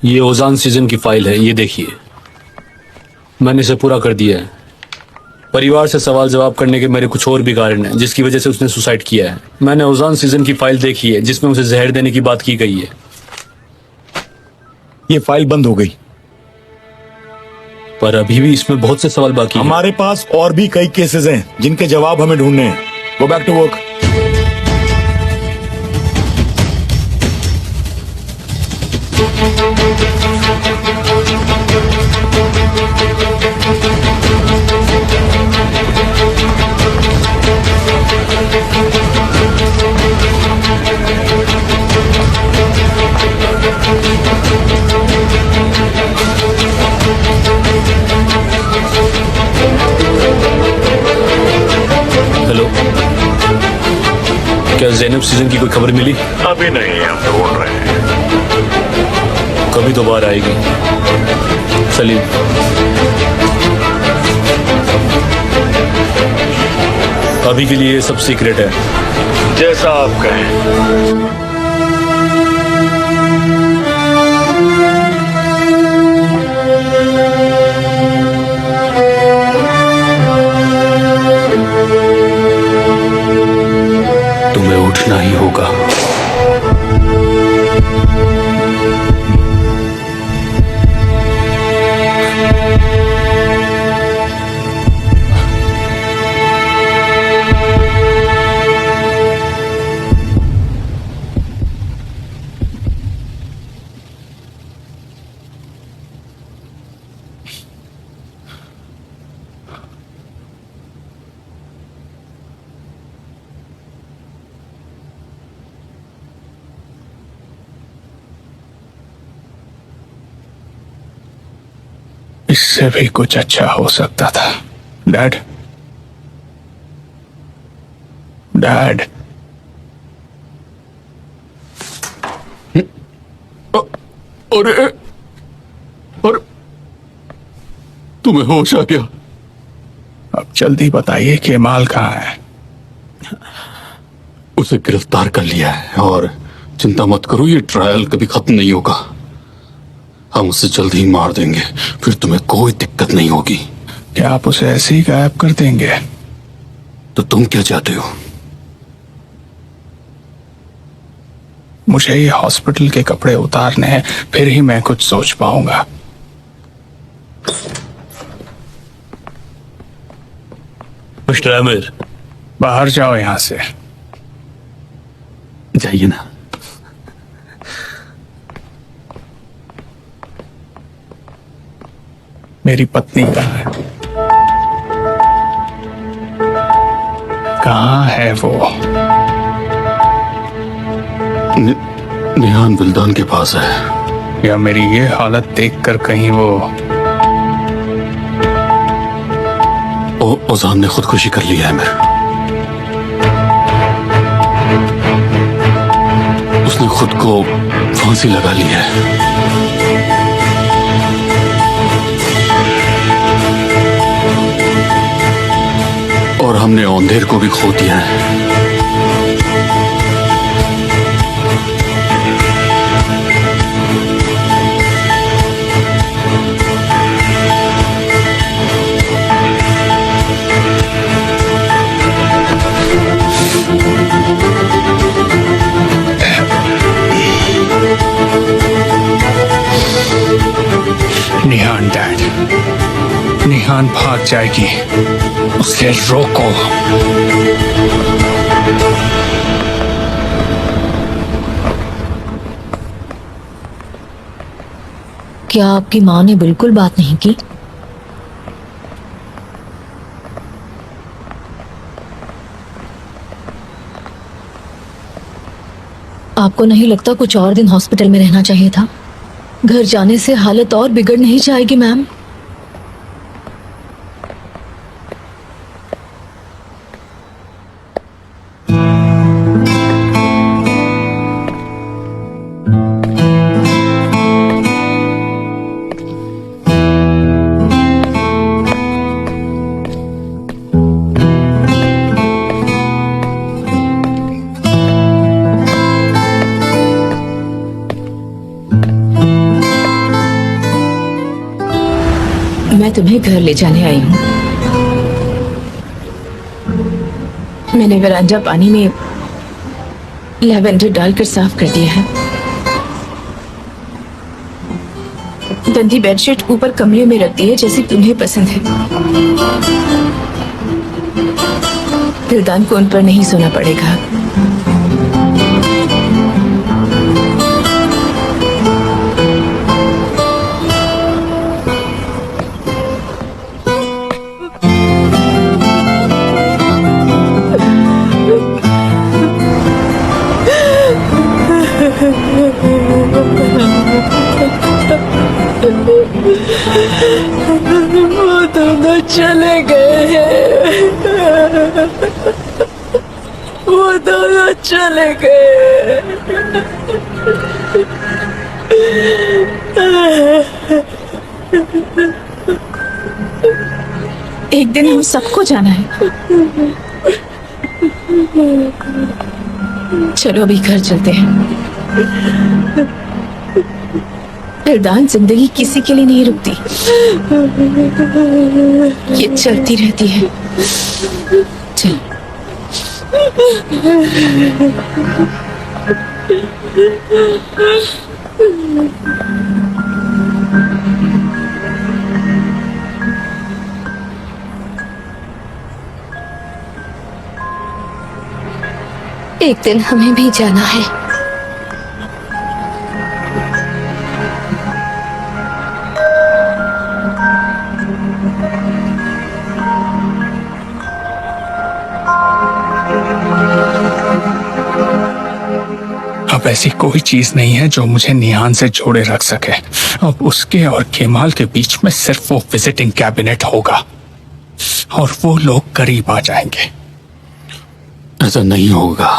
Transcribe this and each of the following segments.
ये ओजान सीजन की फाइल है, ये देखिए। मैंने इसे पूरा कर दिया है। परिवार से सवाल जवाब करने के मेरे कुछ और भी कारण हैं जिसकी वजह से उसने सुसाइड किया है। मैंने ओजान सीजन की फाइल देखी है जिसमें उसे जहर देने की बात की गई है। ये फाइल बंद हो गई, पर अभी भी इसमें बहुत से सवाल बाकी हैं। हमारे पास और भी कई केसेस हैं जिनके जवाब हमें ढूंढने हैं। Go back to work. Hello, क्या ज़ैनब सीजन की कोई खबर मिली? अभी नहीं, हम ढूंढ रहे हैं। कभी तो बाहर आएगी। सलीम, अभी के लिए ये सब सीक्रेट है। जैसा आप कहें। तुम्हें उठना ही होगा। इससे भी कुछ अच्छा हो सकता था। डैड, डैड, अरे अरे, तुम्हें होश आ गया? अब जल्दी बताइए कि माल कहाँ है। उसे गिरफ्तार कर लिया है और चिंता मत करो, ये ट्रायल कभी खत्म नहीं होगा। हम उसे जल्द ही मार देंगे, फिर तुम्हें कोई दिक्कत नहीं होगी। क्या आप उसे ऐसे ही गायब कर देंगे? तो तुम क्या चाहते हो? मुझे ये हॉस्पिटल के कपड़े उतारने हैं, फिर ही मैं कुछ सोच पाऊंगा। मिस्टर आमिर, बाहर जाओ यहां से। जाइए ना। मेरी पत्नी कहाँ है? कहाँ है वो? निहान विल्दान के पास है। या मेरी ये हालत देखकर कहीं वो ओजान ने खुदकुशी कर ली है आमिर। उसने खुद को फांसी लगा ली है। और हमने औंधेर को भी खो दिया है। निहान डैड, निहान भाग जाएगी, उसे रोको। क्या आपकी माँ ने बिल्कुल बात नहीं की? आपको नहीं लगता कुछ और दिन हॉस्पिटल में रहना चाहिए था? घर जाने से हालत और बिगड़ नहीं जाएगी मैम? तुम्हें घर ले जाने आई हूँ। मैंने वरांडा पानी में लैवेंडर डालकर साफ कर दिया है। गंदी बेडशीट ऊपर कमरे में रख दी है जैसी तुम्हें पसंद है। दिलदान को उन पर नहीं सोना पड़ेगा। वो दोनों चले गए हैं। वो दोनों चले गए। एक दिन हम सबको जाना है। चलो अभी घर चलते हैं। दिलदान जिंदगी किसी के लिए नहीं रुकती, ये चलती रहती है। चल। एक दिन हमें भी जाना है। अब ऐसी कोई चीज नहीं है जो मुझे निहान से जोड़े रख सके। अब उसके और केमाल के बीच में सिर्फ वो विजिटिंग कैबिनेट होगा और वो लोग करीब आ जाएंगे। ऐसा नहीं होगा।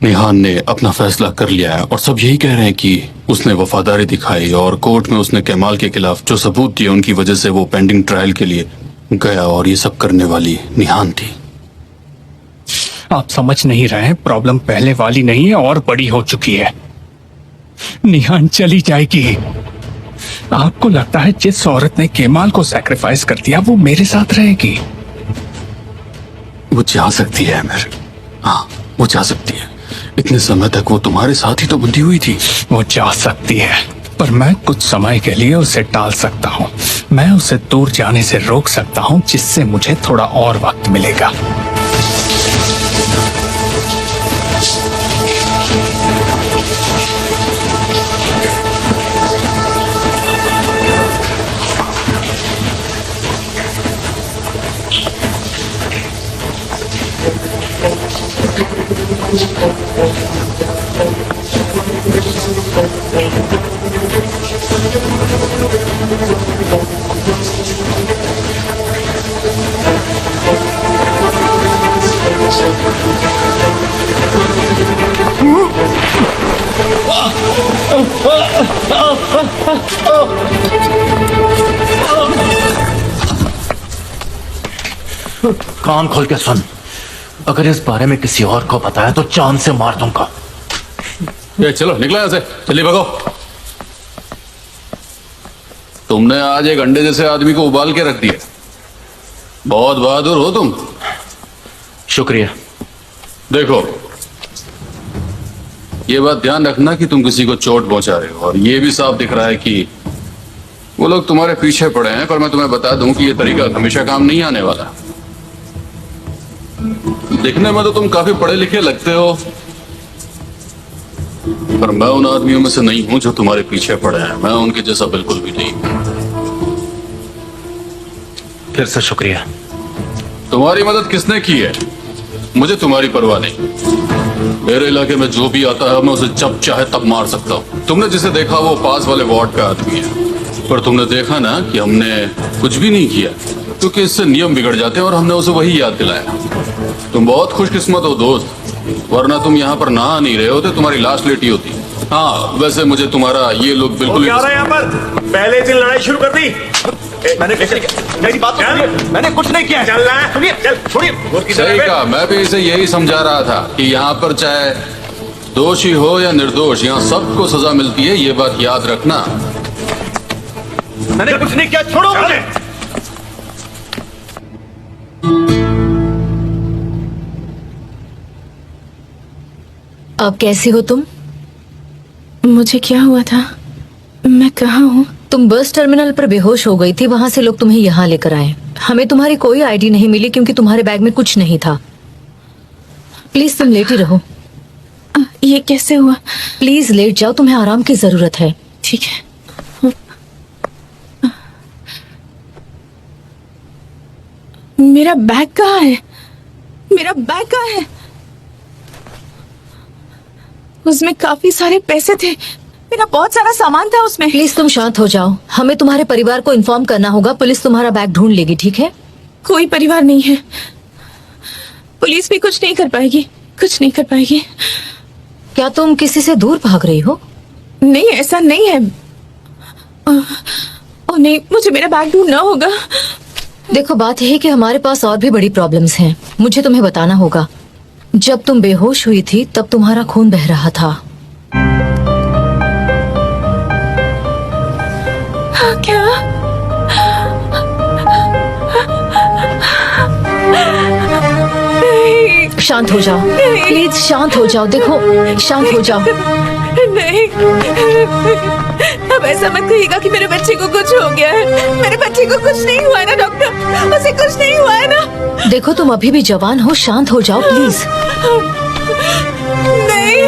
निहान ने अपना फैसला कर लिया है और सब यही कह रहे हैं कि उसने वफादारी दिखाई और कोर्ट में उसने केमाल के खिलाफ जो सबूत दिए उनकी वजह से वो पेंडिंग ट्रायल के लिए गया और ये सब करने वाली निहान थी। आप समझ नहीं रहे हैं, प्रॉब्लम पहले वाली नहीं है और बड़ी हो चुकी है। निहान चली जाएगी। आपको लगता है जिस औरत ने केमाल को सैक्रिफाइस कर दिया वो मेरे साथ रहेगी? वो जा सकती है अमर। हाँ, वो जा सकती है। इतने समय तक वो तुम्हारे साथ ही तो बंधी हुई थी। वो जा सकती है, पर मैं कुछ समय के लिए उसे टाल सकता हूँ। मैं उसे दूर जाने से रोक सकता हूँ, जिससे मुझे थोड़ा और वक्त मिलेगा। कान खोल के सुन। अगर इस बारे में किसी और को बताया तो जान से मार दूंगा। ये चलो निकलो यहाँ से, चलिए भगो। तुमने आज एक अंडे जैसे आदमी को उबाल के रख दिया। बहुत बहादुर हो तुम। शुक्रिया। देखो, ये बात ध्यान रखना कि तुम किसी को चोट पहुंचा रहे हो और ये भी साफ दिख रहा है कि वो लोग तुम्हारे पीछे पड़े हैं। पर मैं तुम्हें बता दूं कि ये तरीका हमेशा काम नहीं आने वाला। दिखने में तो तुम काफी पढ़े लिखे लगते हो, पर मैं उन आदमियों में से नहीं हूं जो तुम्हारे पीछे पड़े हैं। मैं उनके जैसा बिल्कुल भी नहीं। फिर से शुक्रिया। तुम्हारी मदद किसने की है मुझे तुम्हारी परवाह नहीं। मेरे इलाके में जो भी आता है मैं उसे जब चाहे तब मार सकता हूँ। तुमने जिसे देखा वो पास वाले वार्ड का आदमी है, पर तुमने देखा ना कि हमने कुछ भी नहीं किया, क्योंकि इससे नियम बिगड़ जाते हैं और हमने उसे वही याद दिलाया। तुम बहुत खुशकिस्मत हो दोस्त, वरना तुम यहाँ पर नहा नहीं रहे होते, तुम्हारी लाश लेटी होती। हाँ, वैसे मुझे तुम्हारा ये लोग बिल्कुल क्या रहा है यहाँ पर? पहले दिन लड़ाई शुरू कर दी। मैंने मेरी बात तो सुनिए। मैंने कुछ नहीं किया। चल रहा है, सुनिए, चल छोड़िए। सही कहा। मैं भी इसे यही समझा रहा था कि यहाँ पर चाहे दोषी हो या निर्दोष, यहाँ सबको सजा मिलती है। ये बात याद रखना। मैंने कुछ नहीं किया, छोड़ो मुझे। अब कैसी हो तुम? मुझे क्या हुआ था? मैं कहाँ हूँ? तुम बस टर्मिनल पर बेहोश हो गई थी, वहां से लोग तुम्हें यहाँ लेकर आए। हमें तुम्हारी कोई आईडी नहीं मिली क्योंकि तुम्हारे बैग में कुछ नहीं था। प्लीज तुम लेटी रहो। ये कैसे हुआ? प्लीज लेट जाओ, तुम्हें आराम की जरूरत है। ठीक है। मेरा बैग कहाँ है? मेरा बैग कहाँ है? उसमें काफी सारे पैसे थे, मेरा बहुत सारा सामान था उसमें। प्लीज तुम शांत हो जाओ, हमें तुम्हारे परिवार को इन्फॉर्म करना होगा। पुलिस तुम्हारा बैग ढूंढ लेगी, ठीक है? कोई परिवार नहीं है, पुलिस भी कुछ नहीं कर पाएगी, कुछ नहीं कर पाएगी। क्या तुम किसी से दूर भाग रही हो? नहीं, ऐसा नहीं है। ओ नहीं, मुझे मेरा बैग ढूंढना होगा। देखो, बात यह है कि हमारे पास और भी बड़ी प्रॉब्लम्स हैं। मुझे तुम्हें बताना होगा। जब तुम बेहोश हुई थी तब तुम्हारा खून बह रहा था। क्या? नहीं, शांत हो जाओ, प्लीज शांत हो जाओ। देखो, शांत हो जाओ। नहीं, अब ऐसा मत कहिएगा कि मेरे बच्चे को कुछ हो गया है। मेरे बच्चे को कुछ नहीं हुआ है ना डॉक्टर? उसे कुछ नहीं हुआ है ना? देखो, तुम अभी भी जवान हो, शांत हो जाओ प्लीज। नहीं,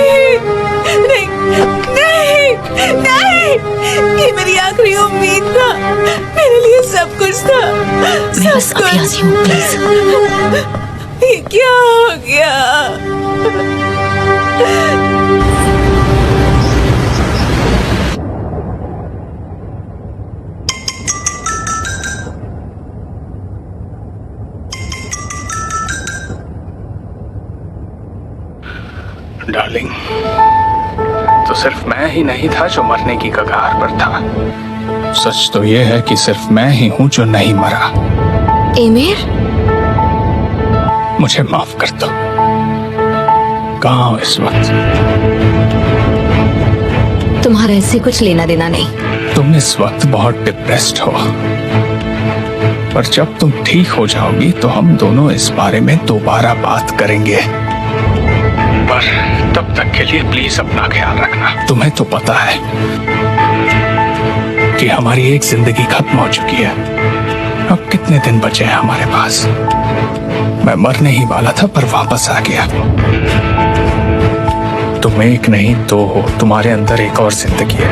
नहीं, नहीं, नहीं, ये मेरी आखिरी उम्मीद था, मेरे लिए सब कुछ था, मैं बस सब अभी कुछ। आती हूँ, प्लीज। ये क्या हो गया? डार्लिंग, तो सिर्फ मैं ही नहीं था जो मरने की कगार पर था। सच तो यह है कि सिर्फ मैं ही हूं जो नहीं मरा। एमिर, मुझे माफ कर दो। कहाँ हो इस वक्त? तुम्हारा इससे कुछ लेना देना नहीं। तुम इस वक्त बहुत डिप्रेस्ड हो, पर जब तुम ठीक हो जाओगी तो हम दोनों इस बारे में दोबारा बात करेंगे। पर तब तक के लिए प्लीज अपना ख्याल रखना। तुम्हें तो पता है कि हमारी एक जिंदगी खत्म हो चुकी है। अब कितने दिन बचे हैं हमारे पास? मैं मरने ही वाला था पर वापस आ गया। तुम एक नहीं दो हो, तुम्हारे अंदर एक और जिंदगी है।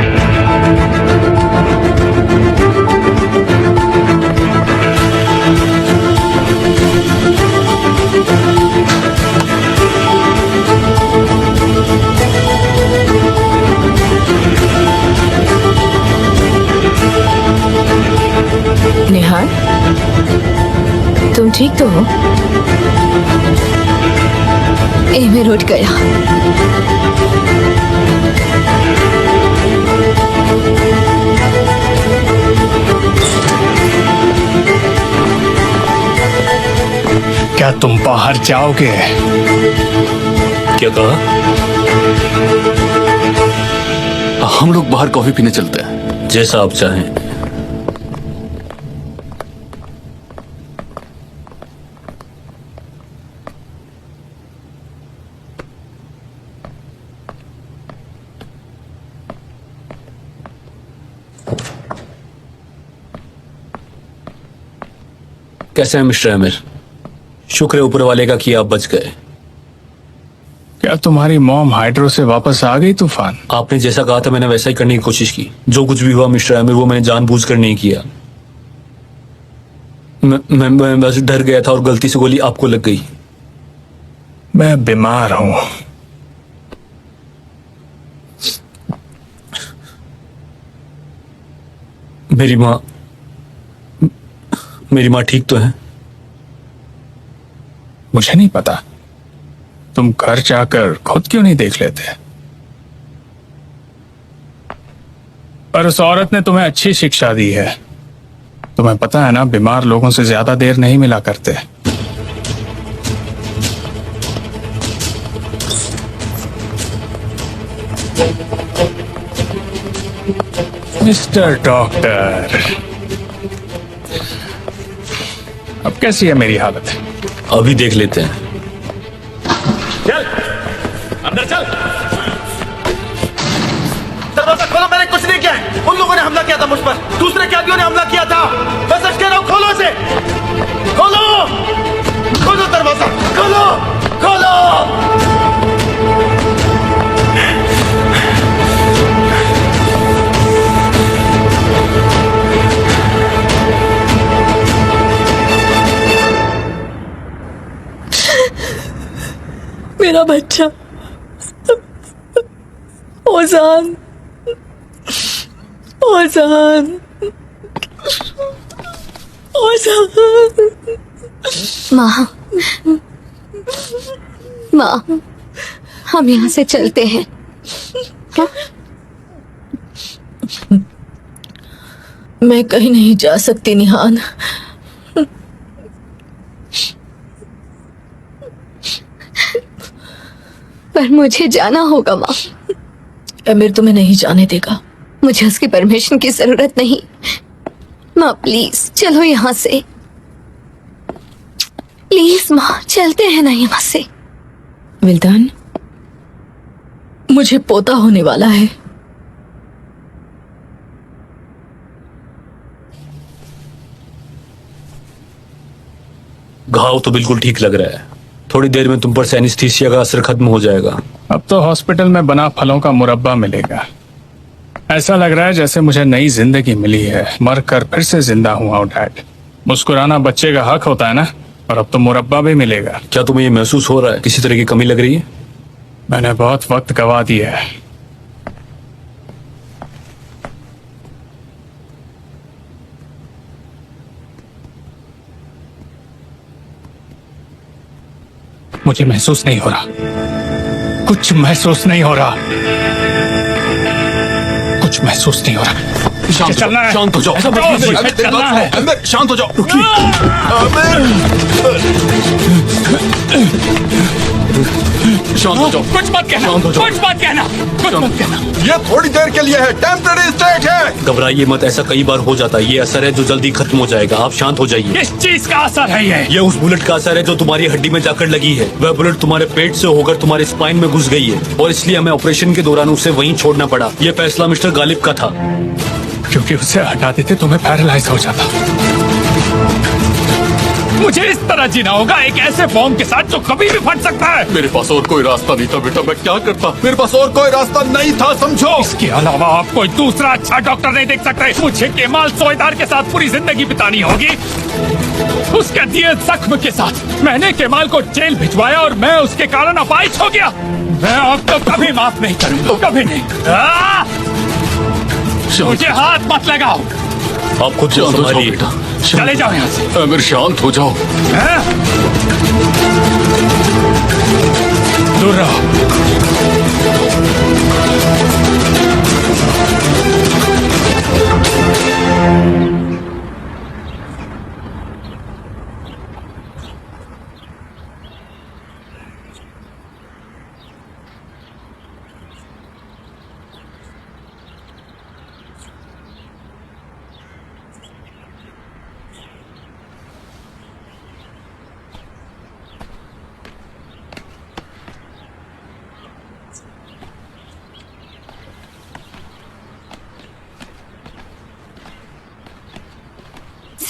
निहार, तुम ठीक तो हो? एमिर उठ गया। क्या तुम बाहर जाओगे? क्या कहा? हम लोग बाहर कॉफी पीने चलते हैं। जैसा आप चाहें। कैसे हैं मिस्टर आमिर? शुक्र है ऊपर वाले का कि आप बच गए। क्या तुम्हारी मॉम हाइड्रो से वापस आ गई तूफान? आपने जैसा कहा था मैंने वैसा ही करने की कोशिश की। जो कुछ भी हुआ मिस्टर आमिर, वो मैंने जानबूझकर नहीं किया। मैं बस डर गया था और गलती से गोली आपको लग गई। मैं बीमार हूं। मेरी माँ ठीक तो है? मुझे नहीं पता। तुम घर जाकर खुद क्यों नहीं देख लेते? पर उस औरत ने तुम्हें अच्छी शिक्षा दी है। तुम्हें पता है ना, बीमार लोगों से ज्यादा देर नहीं मिला करते। मिस्टर डॉक्टर, अब कैसी है मेरी हालत? अभी देख लेते हैं। चल अंदर चल। दरवाजा खोलो, मैंने कुछ नहीं किया है। उन लोगों ने हमला किया था मुझ पर, दूसरे कैदियों ने हमला किया था। मैं सच कह रहा हूं, खोलो इसे, खोलो, खोलो दरवाजा, खोलो, खोलो। मेरा बच्चा ओजान, ओजान, ओजान। माँ, माँ, हम यहाँ से चलते हैं। हाँ? मैं कहीं नहीं जा सकती निहान। पर मुझे जाना होगा माँ। अमीर तुम्हें नहीं जाने देगा। मुझे उसकी परमिशन की जरूरत नहीं। माँ प्लीज चलो यहाँ से, प्लीज माँ, चलते हैं ना यहाँ से। विल्दान, मुझे पोता होने वाला है। घाव तो बिल्कुल ठीक लग रहा है। थोड़ी देर में तुम पर से एनेस्थीसिया का असर खत्म हो जाएगा। अब तो हॉस्पिटल में बना फलों का मुरब्बा मिलेगा। ऐसा लग रहा है जैसे मुझे नई जिंदगी मिली है, मर कर फिर से जिंदा हुआ हूँ डैड। मुस्कुराना बच्चे का हक होता है ना, और अब तो मुरब्बा भी मिलेगा। क्या तुम्हें ये महसूस हो रहा है किसी तरह की कमी लग रही है? मैंने बहुत वक्त गवा दिया है। मुझे महसूस नहीं हो रहा, कुछ महसूस नहीं हो रहा, कुछ महसूस नहीं हो रहा। शांत चलना है। शांत हो जाओ। ऐसा मत कीजिए। अमिर, तेरी चलना बात है। सुनो। अमिर, शांत हो जाओ। शांत हो जाओ। कुछ मत कहना, शांत हो जाओ। कुछ मत कहना, कुछ मत कहना। ये थोड़ी देर के लिए है, टेम्पररी स्टेट है। घबराइए मत, ऐसा कई बार हो जाता है। ये असर है जो जल्दी खत्म हो जाएगा। आप शांत हो जाइए। किस चीज का असर है ये? ये उस बुलेट का असर है जो तुम्हारी हड्डी में जाकर लगी है। वह बुलेट तुम्हारे पेट से होकर तुम्हारे स्पाइन में घुस गई है और इसलिए हमें ऑपरेशन के दौरान उसे वहीं छोड़ना पड़ा। ये फैसला मिस्टर गालिब का था। क्योंकि उसे हटा देते तो मैं पैरालाइज हो जाता। मुझे इस तरह जीना होगा एक ऐसे बॉम्ब के साथ जो कभी भी फट सकता है। मेरे पास और कोई रास्ता नहीं था बेटा, मैं क्या करता? मेरे पास और कोई रास्ता नहीं था, समझो। इसके अलावा आप कोई दूसरा अच्छा डॉक्टर नहीं देख सकते। मुझे केमाल सोएदार के साथ पूरी जिंदगी बितानी होगी, उसके दिए जख्म के साथ। मैंने केमाल को जेल भिजवाया और मैं उसके कारण अपाहिज हो गया। मैं आपको कभी माफ नहीं करूंगा, कभी नहीं। मुझे हाथ मत लगाओ। आप खुद को शांत हो जाओ संभालिए। बेटा। चले जाओ यहाँ से। अमिर, शांत हो जाओ। हैं? दूर रहो।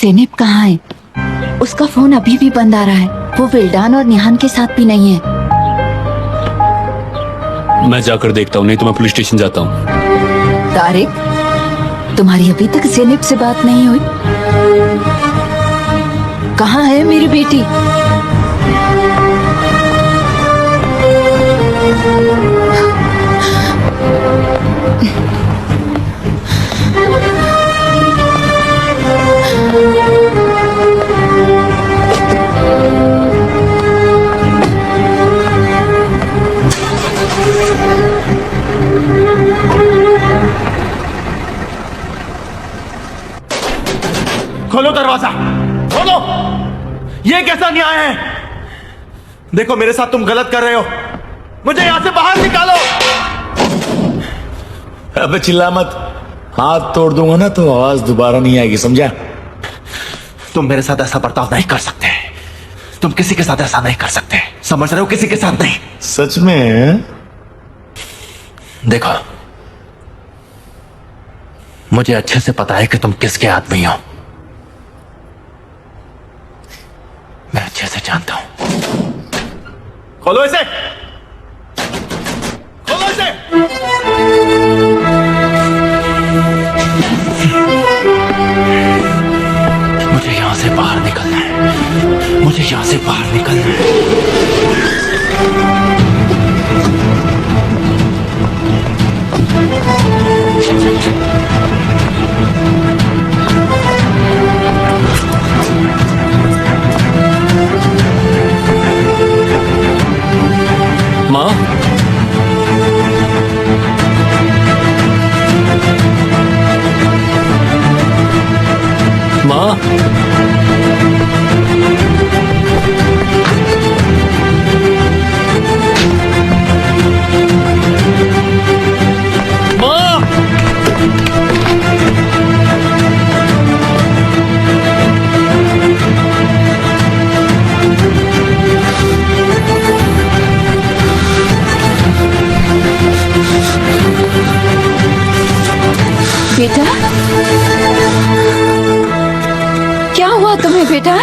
ज़ेनेब कहाँ है? उसका फोन अभी भी बंद आ रहा है। वो विल्डान और निहान के साथ भी नहीं है। मैं जाकर देखता हूँ, नहीं तो मैं पुलिस स्टेशन जाता हूँ। तारिक, तुम्हारी अभी तक ज़ेनेब से बात नहीं हुई? कहाँ है मेरी बेटी? खोलो दरवाजा, खोलो। ये कैसा न्याय है? देखो मेरे साथ तुम गलत कर रहे हो। मुझे यहां से बाहर निकालो। अबे चिल्ला मत, हाथ तोड़ दूंगा ना तो आवाज दोबारा नहीं आएगी, समझा? तुम मेरे साथ ऐसा बर्ताव नहीं कर सकते। तुम किसी के साथ ऐसा नहीं कर सकते, समझ रहे हो? किसी के साथ नहीं। सच में? देखो, मुझे अच्छे से पता है कि तुम किसके आदमी हो। मैं अच्छे से जानता हूं। खोलो इसे, खोलो इसे। मुझे यहां से बाहर निकलना है। मुझे यहां से बाहर निकलना है। माँ, माँ, माँ, बेटा, क्या हुआ तुम्हें बेटा?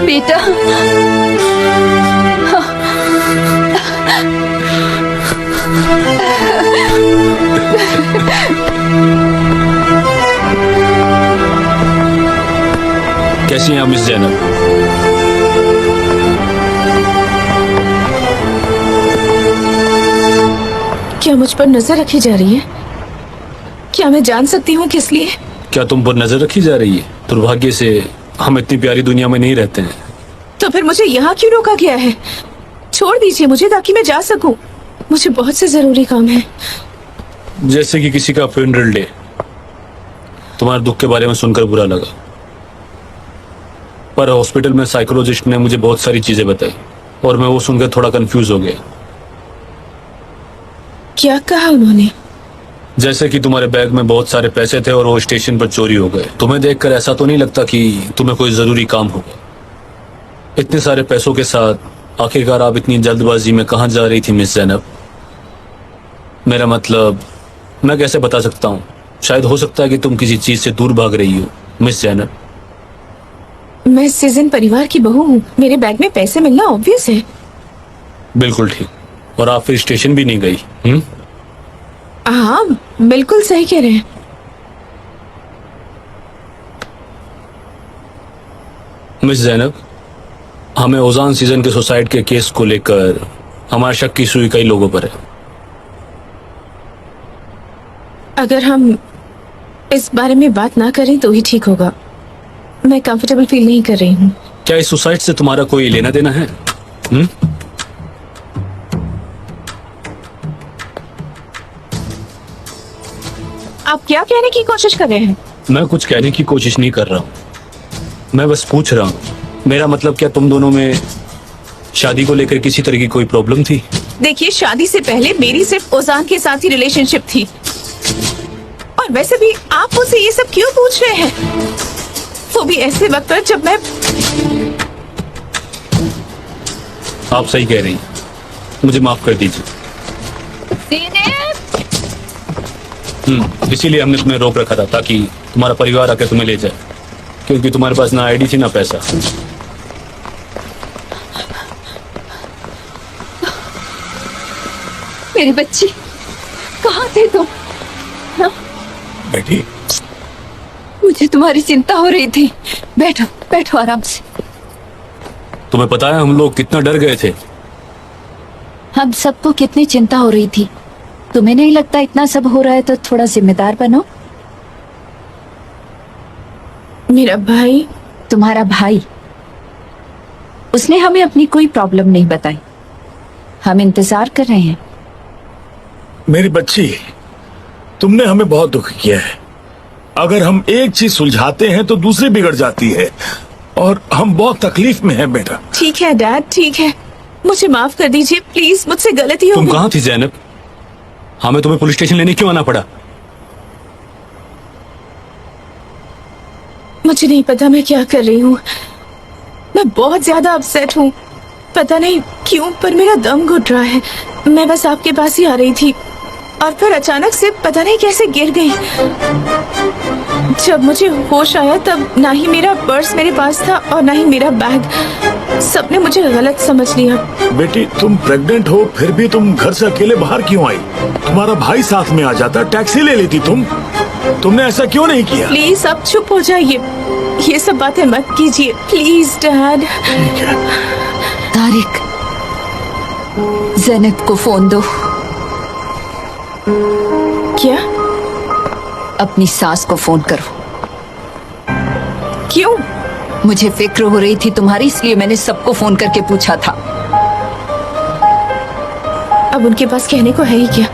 बेटा, कैसी हैं आप मिस जैनब? क्या मुझ पर नजर रखी जा रही है? क्या मैं जान सकती हूँ किस लिए? क्या तुम पर नजर रखी जा रही है? दुर्भाग्य से हम इतनी प्यारी दुनिया में नहीं रहते हैं। तो फिर मुझे यहाँ क्यों रोका गया है? छोड़ दीजिए मुझे ताकि मैं जा सकूं। मुझे बहुत से जरूरी काम है। जैसे कि किसी का फ्यूनरल डे। तुम्हारे दुख के बारे में सुनकर बुरा लगा, पर हॉस्पिटल में साइकोलॉजिस्ट ने मुझे बहुत सारी चीजें बताई और मैं वो सुनकर थोड़ा कंफ्यूज हो गया। क्या कहा उन्होंने? जैसे कि तुम्हारे बैग में बहुत सारे पैसे थे और वो स्टेशन पर चोरी हो गए। तुम्हें देखकर ऐसा तो नहीं लगता कि तुम्हें कोई जरूरी काम होगा? इतने सारे पैसों के साथ आखिरकार आप इतनी जल्दबाजी में कहाँ जा रही थी मिस जैनब? मेरा मतलब, मैं कैसे बता सकता हूँ? शायद हो सकता है कि तुम किसी चीज से दूर भाग रही हो मिस जैनब। मैं सीजन परिवार की बहू हूँ। मेरे बैग में पैसे मिलना ऑब्वियस है। बिल्कुल ठीक। और आप फिर स्टेशन भी नहीं गई? हाँ, बिल्कुल सही कह रहे हैं। मिस जैनब, हमें ओजान सीजन के सुसाइड के केस को लेकर हमारा शक की सुई कई लोगों पर है। अगर हम इस बारे में बात ना करें तो ही ठीक होगा। मैं कंफर्टेबल फील नहीं कर रही हूँ। क्या इस सुसाइड से तुम्हारा कोई लेना देना है? आप क्या कहने की कोशिश कर रहे हैं? मैं कुछ कहने की कोशिश नहीं कर रहा हूँ, मैं बस पूछ रहा हूँ। मेरा मतलब, क्या तुम दोनों में शादी को लेकर किसी तरह की कोई प्रॉब्लम थी? देखिए, शादी से पहले मेरी सिर्फ ओजान के साथ ही रिलेशनशिप थी। और वैसे भी आप मुझसे ये सब क्यों पूछ रहे हैं? वो भी ऐसे वक्त पर जब मैं... आप सही कह रही हैं, मुझे माफ कर दीजिए। इसीलिए हमने तुम्हें रोक रखा था, ताकि तुम्हारा परिवार आकर तुम्हें ले जाए, क्योंकि तुम्हारे पास ना आईडी थी ना पैसा। मेरे बच्चे, कहाँ थे तुम? बेटी, मुझे तुम्हारी चिंता हो रही थी। बैठो बैठो आराम से। तुम्हें पता है हम लोग कितना डर गए थे? हम सबको कितनी चिंता हो रही थी। तुम्हें नहीं लगता इतना सब हो रहा है तो थोड़ा जिम्मेदार बनो? मेरा भाई? तुम्हारा भाई, उसने हमें अपनी कोई प्रॉब्लम नहीं बताई। हम इंतजार कर रहे हैं। मेरी बच्ची, तुमने हमें बहुत दुख किया है। अगर हम एक चीज सुलझाते हैं तो दूसरी बिगड़ जाती है, और हम बहुत तकलीफ में हैं बेटा। ठीक है डैड, ठीक है। मुझे माफ कर दीजिए प्लीज, मुझसे गलती हो तुम गई। कहाँ थी जैनब? हमें तुम्हें पुलिस स्टेशन लेने क्यों आना पड़ा? मुझे नहीं पता मैं क्या कर रही हूँ। मैं बहुत ज्यादा अपसेट हूँ, पता नहीं क्यों, पर मेरा दम घुट रहा है। मैं बस आपके पास ही आ रही थी और फिर अचानक से पता नहीं कैसे गिर गई। जब मुझे होश आया तब ना ही मेरा पर्स मेरे पास था और ना ही मेरा बैग। सबने मुझे गलत समझ लिया। बेटी, तुम प्रेग्नेंट हो फिर भी तुम घर से अकेले बाहर क्यों आई? तुम्हारा भाई साथ में आ जाता, टैक्सी ले लेती तुमने ऐसा क्यों नहीं किया? प्लीज अब चुप हो जाइए, ये सब बातें मत कीजिए प्लीज डैड। तारिक, जैनब को फोन दो। क्या? अपनी सास को फोन करो। क्यों? मुझे फिक्र हो रही थी तुम्हारी, इसलिए मैंने सबको फोन करके पूछा था। अब उनके पास कहने को है ही क्या?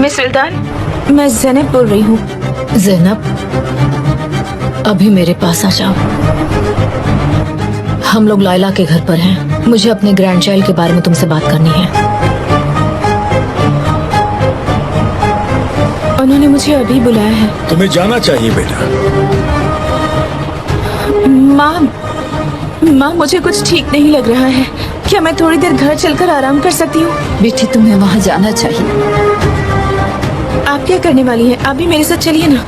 मिस सुल्तान, मैं जैनब बोल रही हूँ। जैनब, अभी मेरे पास आ जाओ। हम लोग लायला के घर पर हैं। मुझे अपने ग्रैंड चाइल्ड के बारे में तुमसे बात करनी है। उन्होंने मुझे अभी बुलाया है। तुम्हें जाना चाहिए बेटा। माँ, मुझे कुछ ठीक नहीं लग रहा है। क्या मैं थोड़ी देर घर चलकर आराम कर सकती हूँ? बेटी, तुम्हें वहाँ जाना चाहिए। आप क्या करने वाली हैं? आप भी मेरे साथ चलिए ना।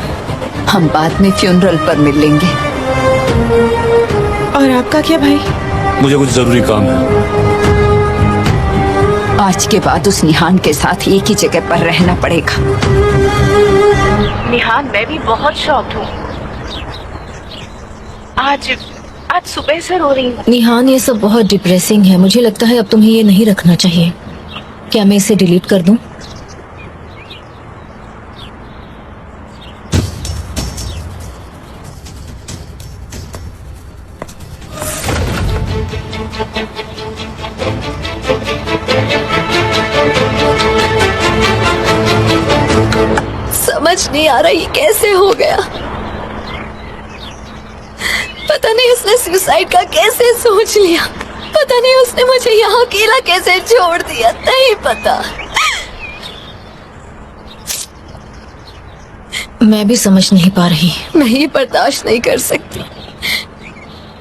हम बाद में फ्यूनरल पर मिल लेंगे। और आपका क्या भाई? मुझे कुछ जरूरी काम है। आज के बाद उस निहान के साथ एक ही जगह पर रहना पड़ेगा। निहान, मैं भी बहुत शॉक्ड हूँ। आज सुबह से रो रही हूँ। निहान, ये सब बहुत डिप्रेसिंग है। मुझे लगता है अब तुम्हें ये नहीं रखना चाहिए। क्या मैं इसे डिलीट कर दूं? समझ नहीं आ रहा ये कैसे हो गया। पता नहीं उसने सुसाइड का कैसे सोच लिया। पता नहीं उसने मुझे यहाँ अकेला कैसे छोड़ दिया। नहीं पता। मैं भी समझ नहीं पा रही। मैं ये बर्दाश्त नहीं कर सकती।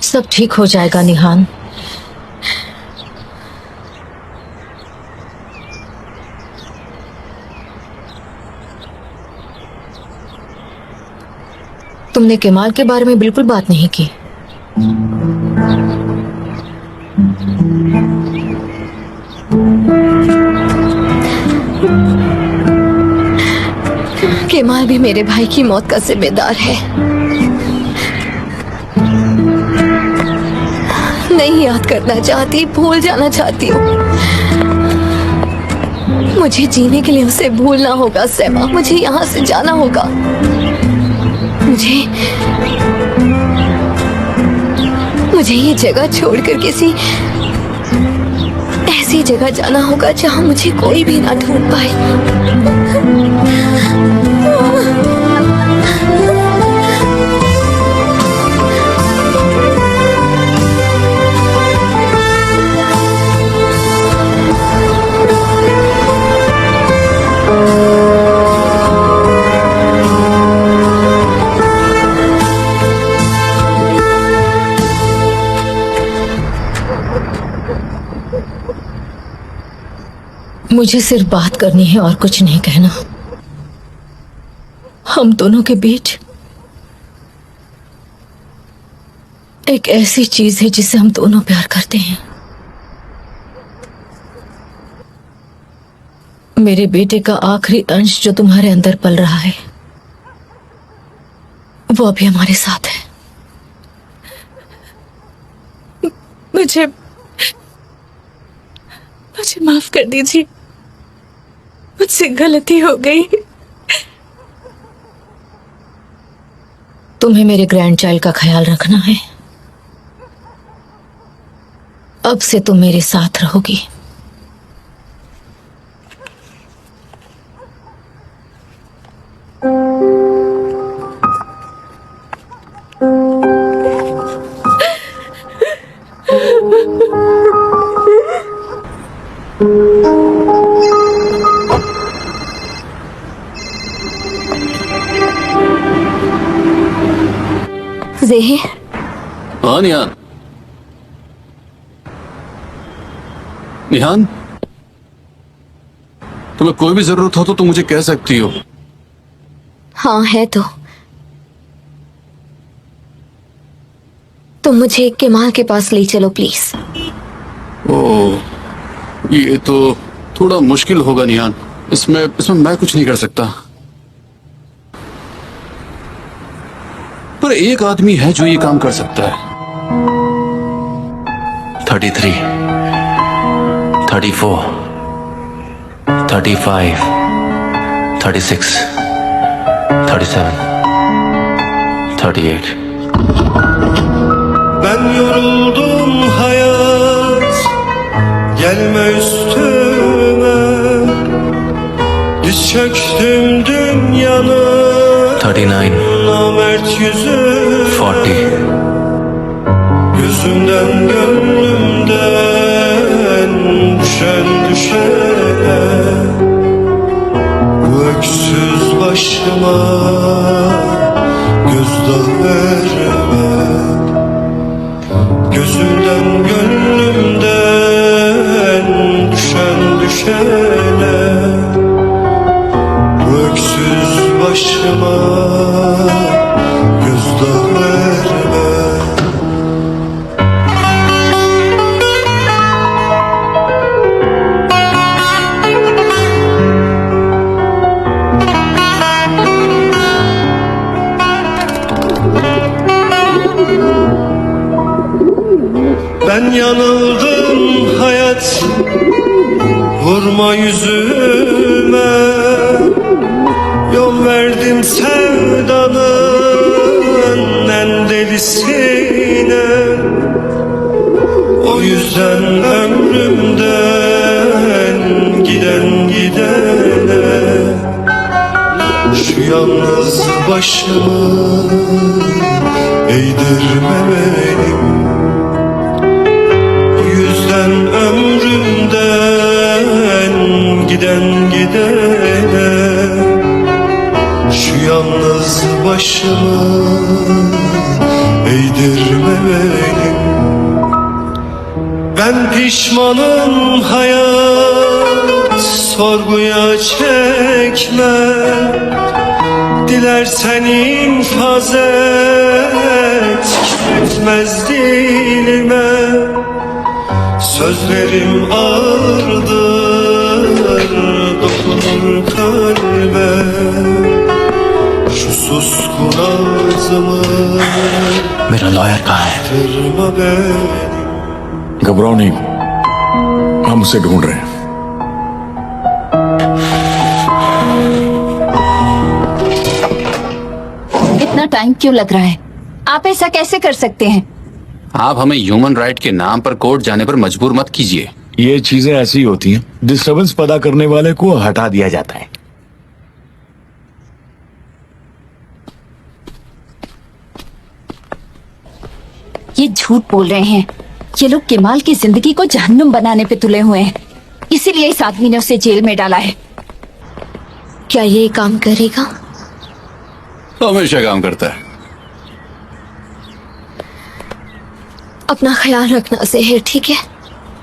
सब ठीक हो जाएगा निहान। तुमने केमाल के बारे में बिल्कुल बात नहीं की। केमाल भी मेरे भाई की मौत का जिम्मेदार है। नहीं याद करना चाहती, भूल जाना चाहती हूँ। मुझे जीने के लिए उसे भूलना होगा सैमा। मुझे यहाँ से जाना होगा। मुझे ये जगह छोड़कर किसी ऐसी जगह जाना होगा जहाँ मुझे कोई भी ना ढूंढ पाए। मुझे सिर्फ बात करनी है और कुछ नहीं कहना। हम दोनों के बीच एक ऐसी चीज है जिसे हम दोनों प्यार करते हैं। मेरे बेटे का आखिरी अंश जो तुम्हारे अंदर पल रहा है वो अभी हमारे साथ है। मुझे माफ कर दीजिए। मुझसे गलती हो गई। तुम्हें मेरे ग्रैंड चाइल्ड का ख्याल रखना है। अब से तुम मेरे साथ रहोगी। ज़ेहिर, हाँ निहान। निहान, तुम्हें कोई भी जरूरत हो तो तुम मुझे कह सकती हो। हाँ है तो। तुम मुझे केमाल के पास ले चलो प्लीज। ओह, ये तो थोड़ा मुश्किल होगा निहान। इसमें मैं कुछ नहीं कर सकता। पर एक आदमी है जो ये काम कर सकता है। 33, 34, 35, 36, 37, 38. Ben yoruldum hayat, gelme üstüme. Diz çöktüm dünyanın 39, namert yüzü. 40. Gözümden gönlümden düşen düşene. Bu öksüz başıma gözdağı verme. Gözümden gönlümden düşen düşene. Bu öksüz başıma gözdağı verme. Ben yanıldım hayat, vurma yüzüme. Yol verdim sevdanın en delisine. O yüzden ömrümden giden gidene. Şu yalnız başımı eğdirme benim. Ömrümden giden gidene. Şu yalnız başımı eğdirme benim. Ben pişmanım hayat, sorguya çekme. Dilersen infaz et, küfretmez dilime. Sözlerim ağırdır, dokunur kalbe. Şu suskun ağzımı मेरा lawyer कहाँ है? kırma beni. घबराओ नहीं, हम उसे ढूंढ रहे हैं। इतना टाइम क्यों लग रहा है? आप ऐसा कैसे कर सकते हैं? आप हमें ह्यूमन राइट के नाम पर कोर्ट जाने पर मजबूर मत कीजिए। ये चीजें ऐसी होती हैं, डिस्टर्बेंस पैदा करने वाले को हटा दिया जाता है। ये झूठ बोल रहे हैं। ये लोग केमाल की जिंदगी को जहन्नुम बनाने पे तुले हुए हैं। इसीलिए इस आदमी ने उसे जेल में डाला है। क्या ये काम करेगा? हमेशा काम करता है। अपना ख्याल रखना ज़ेहिर, ठीक है?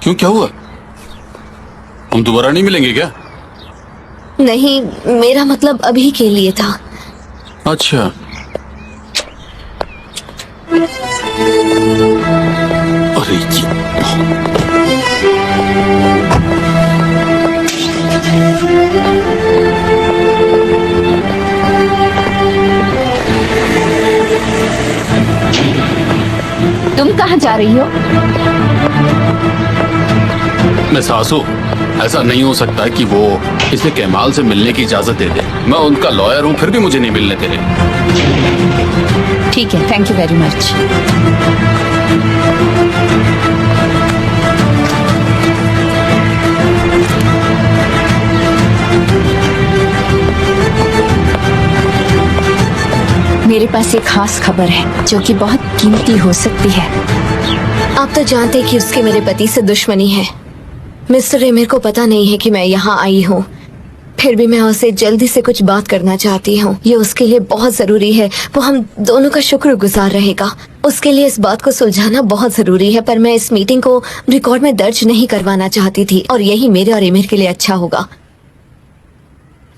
क्यों, क्या हुआ? हम दोबारा नहीं मिलेंगे क्या? नहीं, मेरा मतलब अभी के लिए था। अच्छा। अरे ये तुम कहाँ जा रही हो? मैं सासू, ऐसा नहीं हो सकता कि वो इसे केमाल से मिलने की इजाजत दे दे। मैं उनका लॉयर हूँ, फिर भी मुझे नहीं मिलने दे रहे। ठीक है, थैंक यू वेरी मच। मेरे पास एक खास खबर है जो कि बहुत कीमती हो सकती है। आप तो जानते हैं कि उसके मेरे पति से दुश्मनी है। मिस्टर एमिर को पता नहीं है कि मैं यहाँ आई हूँ, फिर भी मैं उससे जल्दी से कुछ बात करना चाहती हूँ। ये उसके लिए बहुत जरूरी है। वो हम दोनों का शुक्रगुजार रहेगा। उसके लिए इस बात को सुलझाना बहुत जरूरी है, पर मैं इस मीटिंग को रिकॉर्ड में दर्ज नहीं करवाना चाहती थी और यही मेरे और एमिर के लिए अच्छा होगा।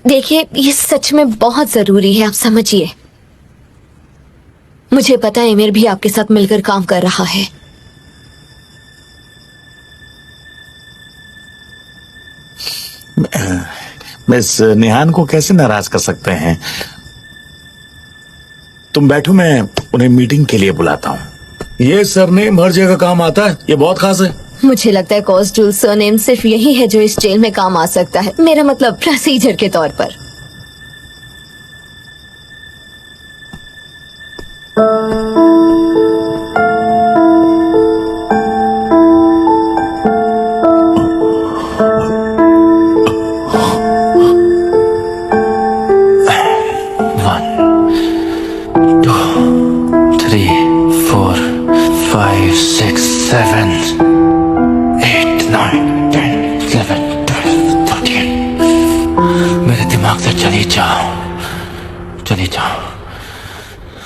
देखिए, ये सच में बहुत जरूरी है, आप समझिए। मुझे पता है एमिर भी आपके साथ मिलकर काम कर रहा है। मिस निहान को कैसे नाराज कर सकते हैं? तुम बैठो, मैं उन्हें मीटिंग के लिए बुलाता हूँ। ये सरनेम हर जगह काम आता है, ये बहुत खास है। मुझे लगता है कॉस्टूल सरनेम सिर्फ यही है जो इस जेल में काम आ सकता है। मेरा मतलब प्रोसीजर के तौर पर।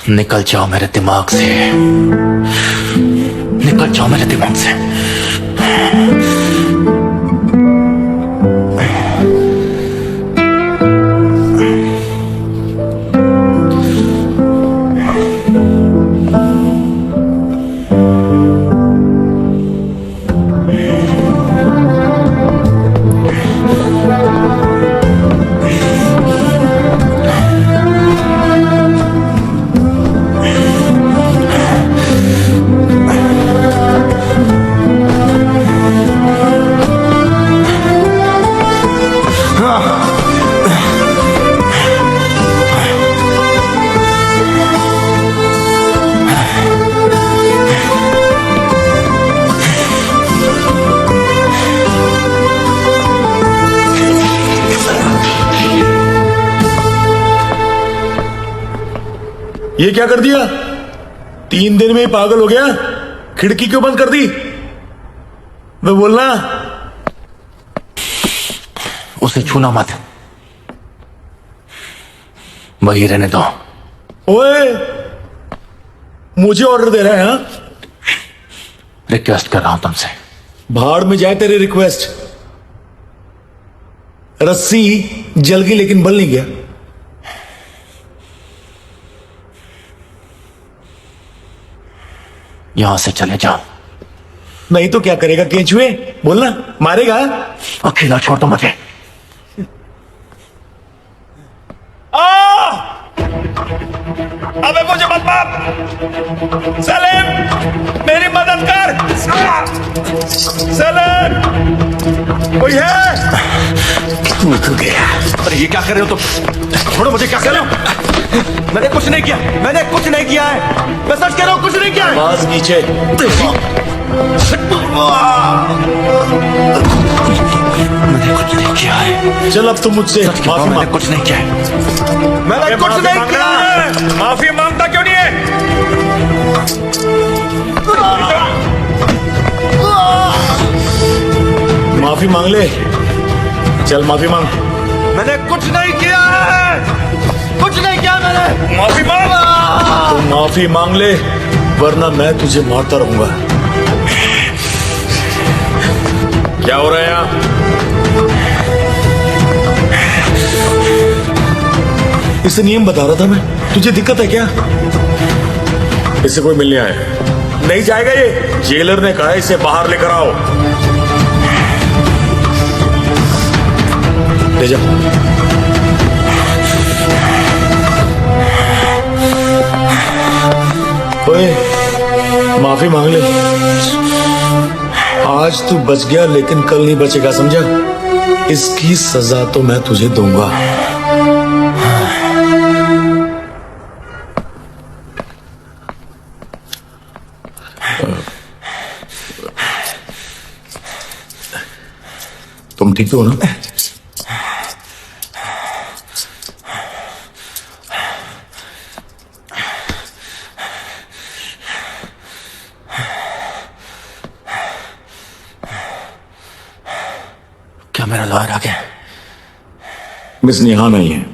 निकल जाओ मेरे दिमाग से, निकल जाओ मेरे दिमाग से। ये क्या कर दिया? 3 दिन में ही पागल हो गया? खिड़की क्यों बंद कर दी? मैं बोलना। उसे छूना मत, वही रहने दो। ओए, मुझे ऑर्डर दे रहा है? हाँ, रिक्वेस्ट कर रहा हूं तुमसे। भाड़ में जाए तेरी रिक्वेस्ट। रस्सी जल गई लेकिन बल नहीं गया। यहां से चले जाओ। नहीं तो क्या करेगा केंचुए? बोलना, मारेगा? अकेला छोड़ दो मुझे। अबे मुझे मत मार। सलीम, मेरी मदद कर। सलीम, कोई है? तू गया। अरे ये क्या कर रहे हो तुम? छोड़ो मुझे, क्या कर रहे हो? मैंने कुछ नहीं किया, मैंने कुछ नहीं किया है। मैं सच कह रहा हूं, कुछ नहीं किया है। आवाज नीचे। मैंने कुछ नहीं किया है। चल अब तुम मुझसे माफी मैंने मांग। कुछ नहीं किया है। मैंने कुछ नहीं किया है। माफी मांगता क्यों नहीं है? माफी मांग ले। चल माफी मांग। मैंने कुछ नहीं किया है, कुछ नहीं किया मैंने। माफी मांग। तो माफी मांग ले, वरना मैं तुझे मारता रहूंगा। क्या हो रहा है यहाँ? इसे नियम बता रहा था मैं। तुझे दिक्कत है क्या? इससे कोई मिलने आया नहीं जाएगा। ये जेलर ने कहा इसे बाहर लेकर आओ। ले जा। ओए, माफी मांग ले। आज तू बच गया लेकिन कल नहीं बचेगा, समझा? इसकी सजा तो मैं तुझे दूंगा। तुम ठीक तो हो ना? क्या मेरा लॉयर आ गया? मिस निहान आई है।